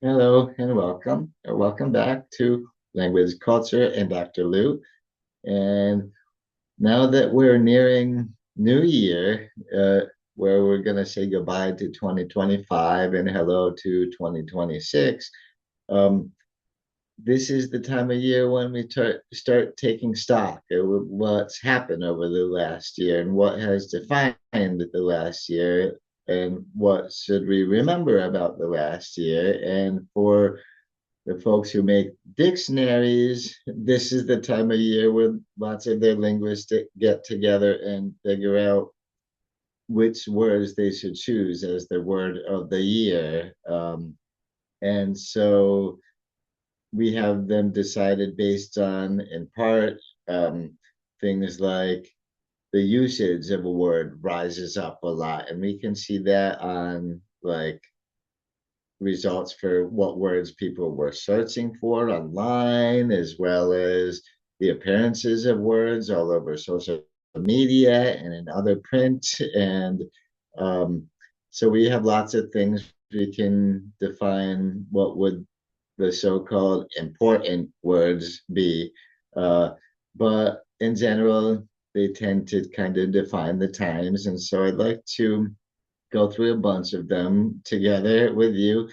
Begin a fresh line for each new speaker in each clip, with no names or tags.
Hello and welcome. Welcome back to Language Culture and Dr. Lou. And now that we're nearing New Year, where we're going to say goodbye to 2025 and hello to 2026, um, this is the time of year when we start taking stock of what's happened over the last year and what has defined the last year and what should we remember about the last year. And for the folks who make dictionaries, this is the time of year where lots of their linguists get together and figure out which words they should choose as the word of the year. And so we have them decided based on, in part, um, things like the usage of a word rises up a lot. And we can see that on like results for what words people were searching for online, as well as the appearances of words all over social media and in other print. And um, so we have lots of things we can define what would the so-called important words be. But in general, they tend to kind of define the times. And so I'd like to go through a bunch of them together with you.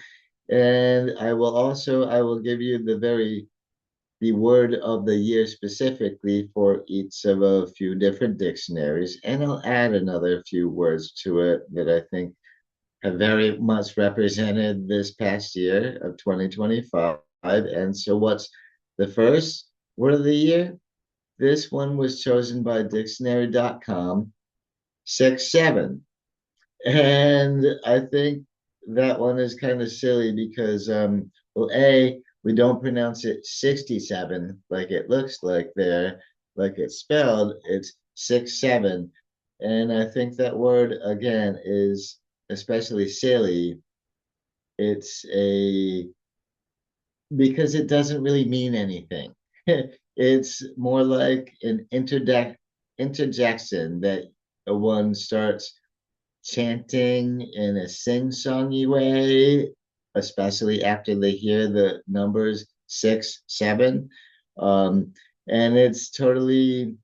And I will give you the word of the year specifically for each of a few different dictionaries. And I'll add another few words to it that I think have very much represented this past year of 2025. And so what's the first word of the year? This one was chosen by dictionary.com, 6-7. And I think that one is kind of silly because, well, A, we don't pronounce it 67 like it looks like there, like it's spelled, it's 6-7. And I think that word, again, is especially silly. It's a, because it doesn't really mean anything. It's more like an interjection that one starts chanting in a sing-songy way, especially after they hear the numbers 6-7. Um, and it's totally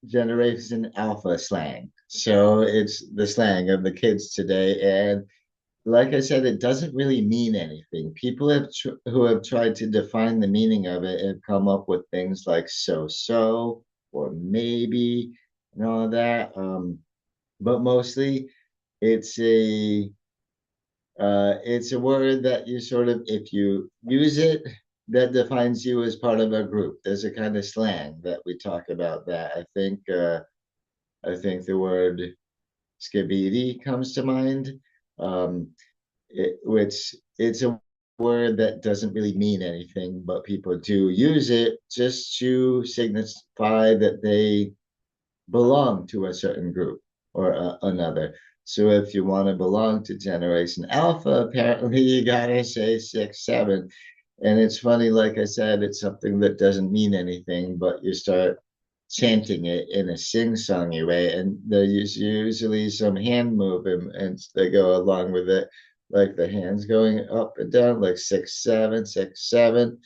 Generation Alpha slang. So it's the slang of the kids today. And like I said, it doesn't really mean anything. People who have tried to define the meaning of it have come up with things like so or maybe and all of that. But mostly it's a it's a word that you sort of, if you use it, that defines you as part of a group. There's a kind of slang that we talk about that. I think the word skibidi comes to mind, um, which it's a word that doesn't really mean anything, but people do use it just to signify that they belong to a certain group or another. So if you want to belong to Generation Alpha, apparently you gotta say 6-7. And it's funny, like I said, it's something that doesn't mean anything, but you start chanting it in a sing-songy way, and there's usually some hand movements that go along with it, like the hands going up and down, like 6-7, 6-7.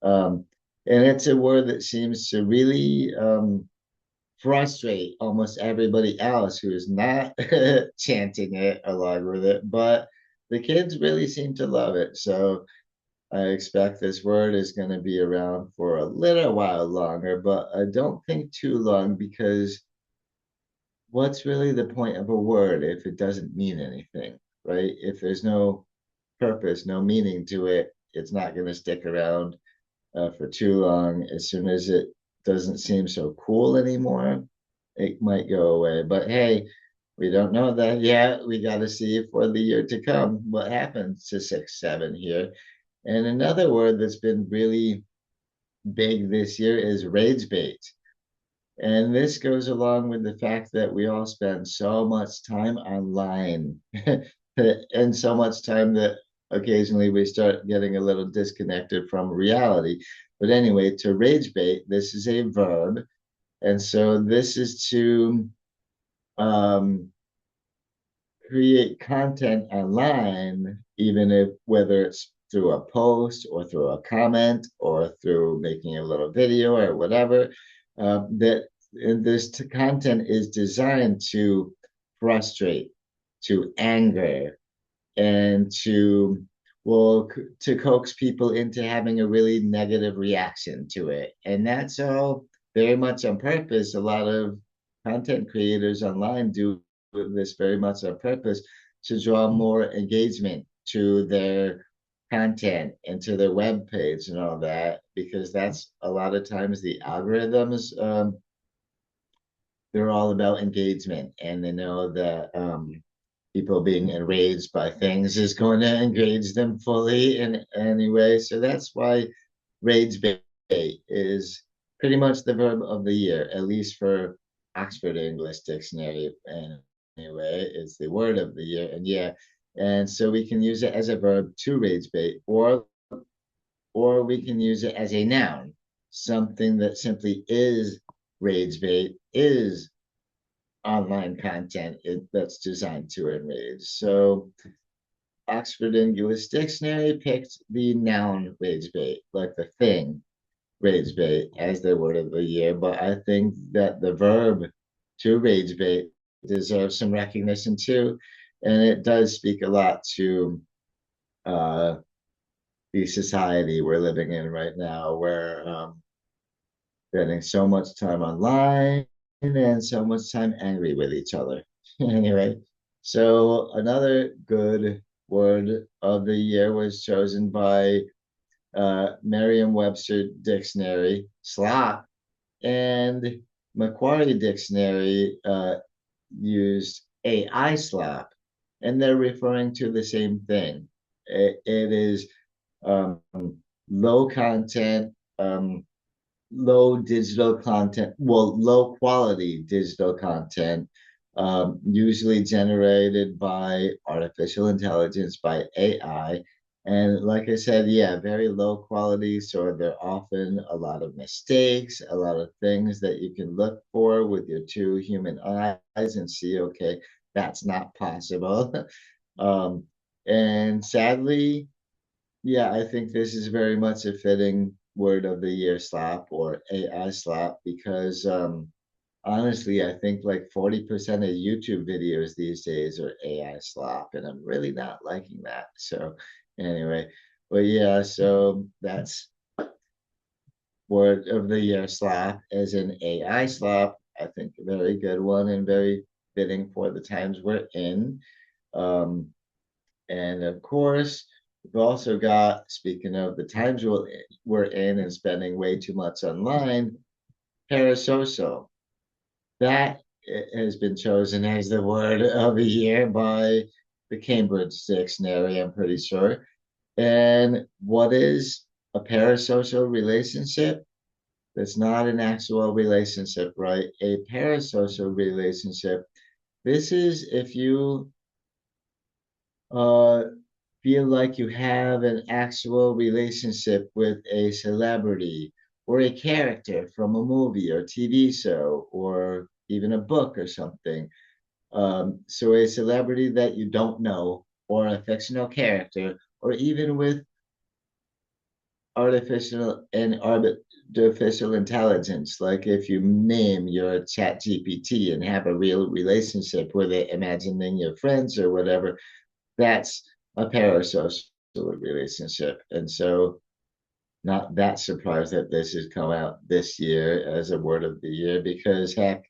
Um, and it's a word that seems to really frustrate almost everybody else who's not chanting it along with it. But the kids really seem to love it. So I expect this word is going to be around for a little while longer, but I don't think too long because what's really the point of a word if it doesn't mean anything, right? If there's no purpose, no meaning to it, it's not going to stick around for too long. As soon as it doesn't seem so cool anymore, it might go away. But hey, we don't know that yet. We got to see for the year to come what happens to 6-7 here. And another word that's been really big this year is rage bait. And this goes along with the fact that we all spend so much time online and so much time that occasionally we start getting a little disconnected from reality. But anyway, to rage bait, this is a verb. And so this is to um, create content online, even if whether it's through a post or through a comment or through making a little video or whatever, that this content is designed to frustrate, to anger, and to to coax people into having a really negative reaction to it. And that's all very much on purpose. A lot of content creators online do this very much on purpose to draw more engagement to their content and to their web page and all that, because that's a lot of times the algorithms, they're all about engagement, and they know that people being enraged by things is going to engage them fully in any way. So that's why rage bait is pretty much the verb of the year, at least for Oxford English Dictionary. And anyway, it's the word of the year. And yeah, and so we can use it as a verb to rage bait, or we can use it as a noun, something that simply is rage bait, is online content that's designed to enrage. So Oxford English Dictionary picked the noun rage bait, like the thing rage bait, as their word of the year. But I think that the verb to rage bait deserves some recognition too. And it does speak a lot to uh, the society we're living in right now, where spending so much time online and so much time angry with each other. Anyway, so another good word of the year was chosen by Merriam-Webster Dictionary, slop, and Macquarie Dictionary used AI slop, and they're referring to the same thing. It is um, low content, low digital content, well, low quality digital content, usually generated by artificial intelligence, by AI. And like I said, yeah, very low quality. So there are often a lot of mistakes, a lot of things that you can look for with your two human eyes and see, okay, that's not possible. um, and sadly, yeah, I think this is very much a fitting word of the year slap or AI slap, because honestly, I think like 40% of YouTube videos these days are AI slop, and I'm really not liking that. So anyway, but yeah, so that's word of the year slap as an AI slap. I think a very good one and very fitting for the times we're in. Um, and of course, we've also got, speaking of the times we're in and spending way too much online, parasocial. That has been chosen as the word of the year by the Cambridge Dictionary, I'm pretty sure. And what is a parasocial relationship? That's not an actual relationship, right? A parasocial relationship. This is if you uh, feel like you have an actual relationship with a celebrity or a character from a movie or TV show or even a book or something. So a celebrity that you don't know, or a fictional character, or even with artificial intelligence, like if you name your chat GPT and have a real relationship with it, imagining your friends or whatever, that's a parasocial relationship. And so not that surprised that this has come out this year as a word of the year, because heck,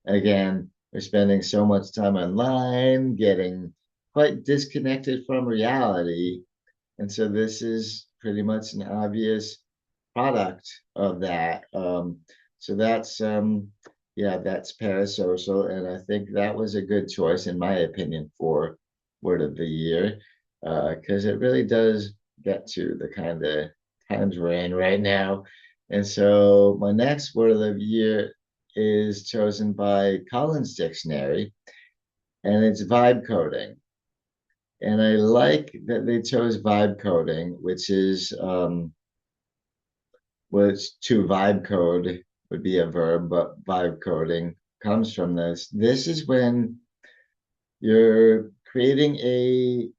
again, we're spending so much time online, getting quite disconnected from reality. And so this is pretty much an obvious product of that. So that's yeah, that's parasocial, and I think that was a good choice in my opinion for word of the year, because it really does get to the kind of times we're in right now. And so my next word of the year is chosen by Collins Dictionary, and it's vibe coding. And I like that they chose vibe coding, which to vibe code would be a verb, but vibe coding comes from this. This is when you're creating a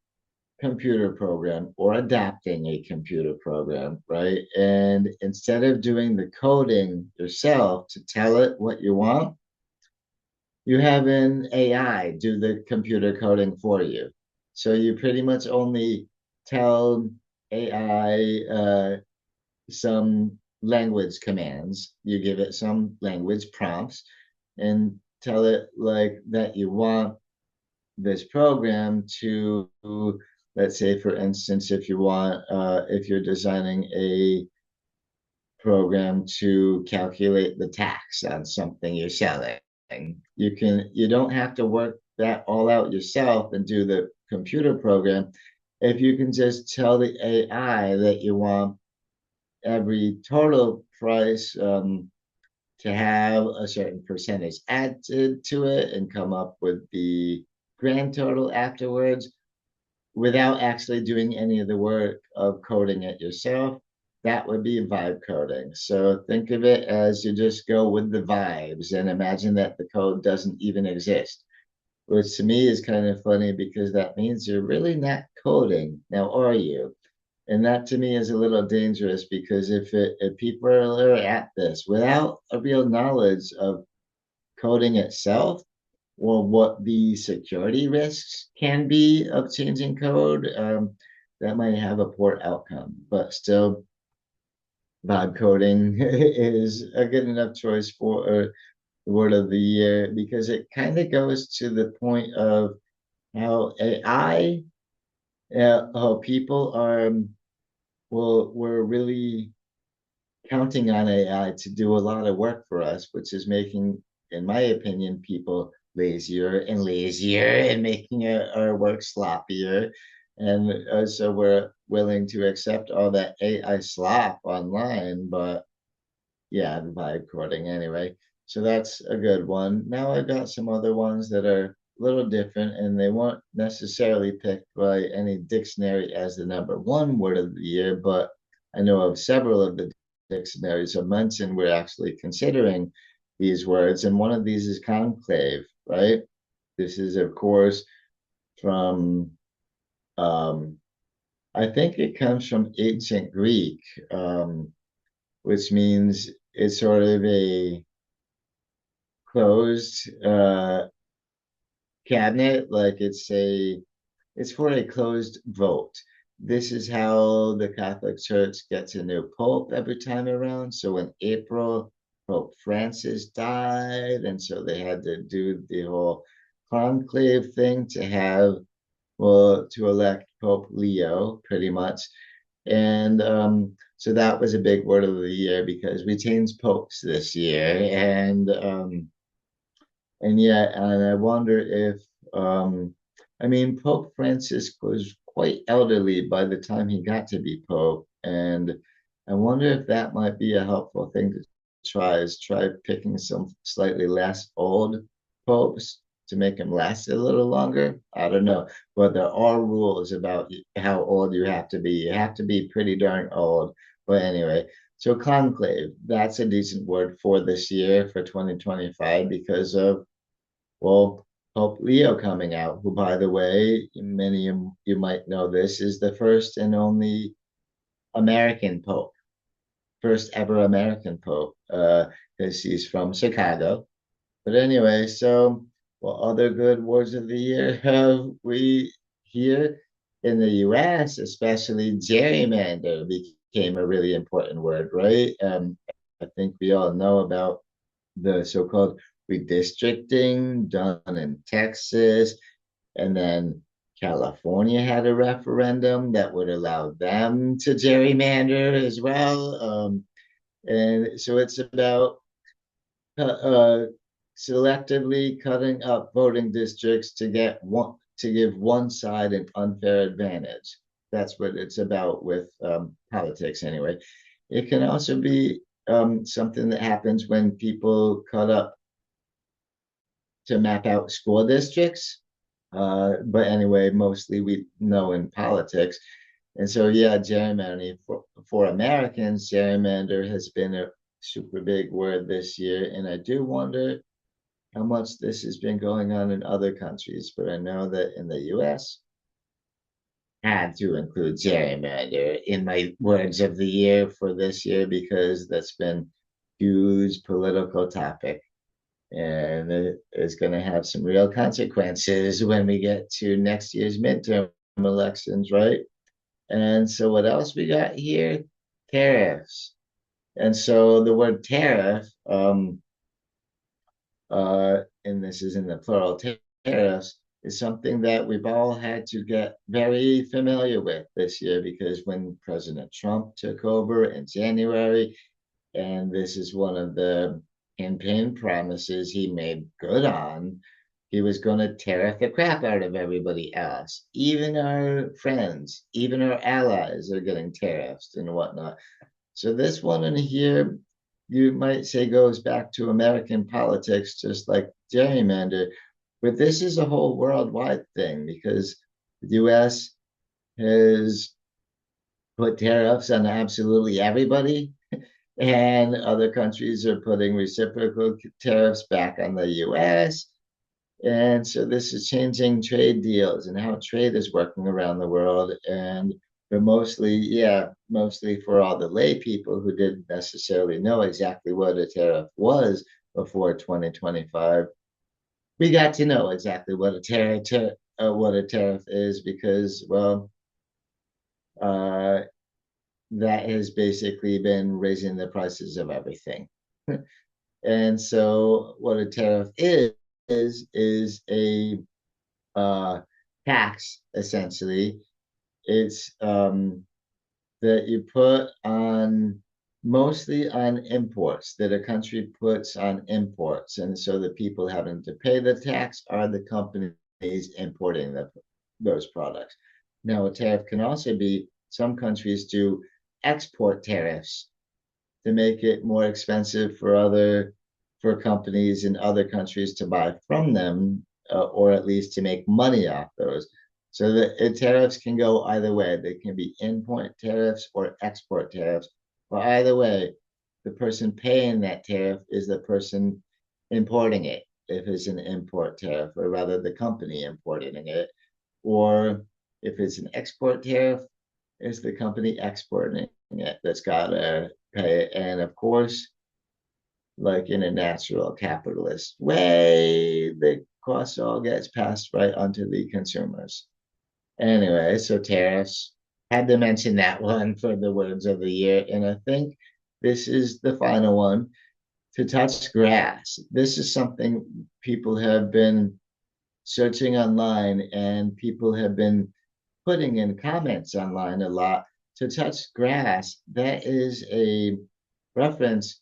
computer program or adapting a computer program, right? And instead of doing the coding yourself to tell it what you want, you have an AI do the computer coding for you. So you pretty much only tell AI some language commands. You give it some language prompts and tell it like that you want this program to, let's say, for instance, if you want, if you're designing a program to calculate the tax on something you're selling, you don't have to work that all out yourself and do the computer program. If you can just tell the AI that you want every total price to have a certain percentage added to it and come up with the grand total afterwards without actually doing any of the work of coding it yourself, that would be vibe coding. So think of it as you just go with the vibes and imagine that the code doesn't even exist, which to me is kind of funny because that means you're really not coding. Now, are you? And that to me is a little dangerous because if people are at this without a real knowledge of coding itself or what the security risks can be of changing code, that might have a poor outcome. But still, vibe coding is a good enough choice for the word of the year because it kind of goes to the point of how AI, how people are, well, we're really counting on AI to do a lot of work for us, which is making, in my opinion, people lazier and lazier and making our work sloppier. And so we're willing to accept all that AI slop online, but yeah, the vibe coding anyway. So that's a good one. Now I've got some other ones that are a little different and they weren't necessarily picked by any dictionary as the number one word of the year, but I know of several of the dictionaries have mentioned we're actually considering these words. And one of these is conclave, right? This is, of course, from, um, I think it comes from ancient Greek, which means it's sort of a closed cabinet, like it's for a closed vote. This is how the Catholic Church gets a new pope every time around. So in April, Pope Francis died, and so they had to do the whole conclave thing to have, well, to elect Pope Leo, pretty much. And so that was a big word of the year because we changed popes this year, and yeah, and I wonder if, I mean, Pope Francis was quite elderly by the time he got to be Pope. And I wonder if that might be a helpful thing to try is try picking some slightly less old popes to make them last a little longer. I don't know. But there are rules about how old you have to be. You have to be pretty darn old. But anyway, so conclave, that's a decent word for this year for 2025 because of, well, Pope Leo coming out, who, by the way, many of you might know this, is the first and only American Pope, first ever American Pope, because he's from Chicago. But anyway, so what other good words of the year have we here in the US, especially gerrymander became a really important word, right? I think we all know about the so-called redistricting done in Texas, and then California had a referendum that would allow them to gerrymander as well. And so it's about selectively cutting up voting districts to get one to give one side an unfair advantage. That's what it's about with politics, anyway. It can also be something that happens when people cut up to map out school districts. But anyway, mostly we know in politics. And so, yeah, gerrymandering for Americans, gerrymander has been a super big word this year. And I do wonder how much this has been going on in other countries, but I know that in the US, had to include gerrymander in my words of the year for this year because that's been huge political topic and it is going to have some real consequences when we get to next year's midterm elections, right? And so what else we got here? Tariffs. And so the word tariff, and this is in the plural, tariffs, is something that we've all had to get very familiar with this year because when President Trump took over in January, and this is one of the campaign promises he made good on, he was going to tariff the crap out of everybody else. Even our friends, even our allies are getting tariffs and whatnot. So this one in here, you might say goes back to American politics, just like gerrymander, but this is a whole worldwide thing because the US has put tariffs on absolutely everybody, and other countries are putting reciprocal tariffs back on the US. And so this is changing trade deals and how trade is working around the world. And but mostly, yeah, mostly for all the lay people who didn't necessarily know exactly what a tariff was before 2025, we got to know exactly what a tariff is because, well, uh, that has basically been raising the prices of everything. And so, what a tariff is a tax essentially. It's that you put on mostly on imports that a country puts on imports, and so the people having to pay the tax are the companies importing those products. Now, a tariff can also be some countries do export tariffs to make it more expensive for companies in other countries to buy from them, or at least to make money off those. So the tariffs can go either way. They can be import tariffs or export tariffs. But either way, the person paying that tariff is the person importing it, if it's an import tariff, or rather the company importing it. Or if it's an export tariff, it's the company exporting it that's got to pay it. And of course, like in a natural capitalist way, the cost all gets passed right onto the consumers. Anyway, so tariffs, had to mention that one for the words of the year. And I think this is the final one, to touch grass. This is something people have been searching online and people have been putting in comments online a lot. To touch grass, that is a reference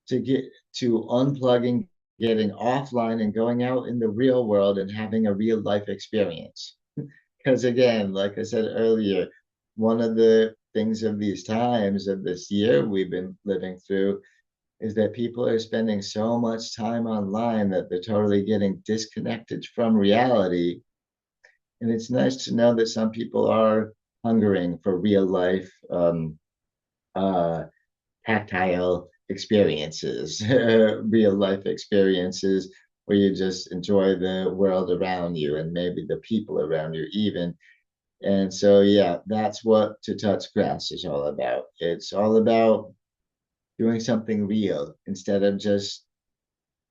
to get to unplugging, getting offline, and going out in the real world and having a real life experience. Because again, like I said earlier, one of the things of these times of this year we've been living through is that people are spending so much time online that they're totally getting disconnected from reality. And it's nice to know that some people are hungering for real life, uh, tactile experiences, real life experiences where you just enjoy the world around you and maybe the people around you, even. And so, yeah, that's what To Touch Grass is all about. It's all about doing something real instead of just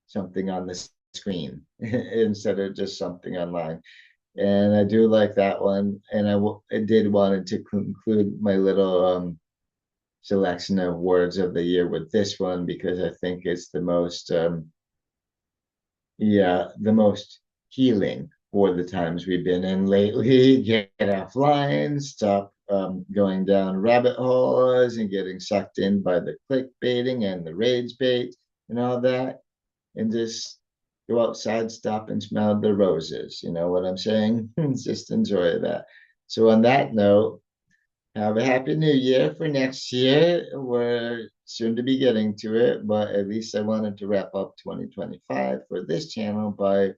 something on the screen, instead of just something online. And I do like that one. And I did wanted to conclude my little selection of words of the year with this one because I think it's the most yeah, the most healing for the times we've been in lately. Get offline, stop going down rabbit holes and getting sucked in by the clickbaiting and the rage bait and all that, and just go outside, stop and smell the roses. You know what I'm saying? Just enjoy that. So on that note, have a happy new year for next year. We're soon to be getting to it, but at least I wanted to wrap up 2025 for this channel by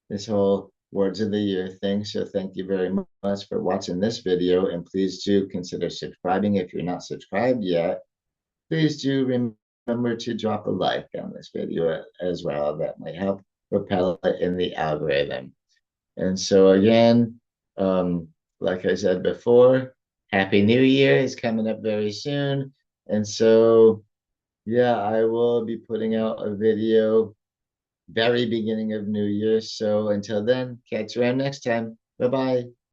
this whole words of the year thing. So thank you very much for watching this video, and please do consider subscribing if you're not subscribed yet. Please do remember remember to drop a like on this video as well. That might help propel it in the algorithm. And so again, um, like I said before, Happy New Year is coming up very soon. And so, yeah, I will be putting out a video very beginning of New Year. So until then, catch you around next time. Bye bye.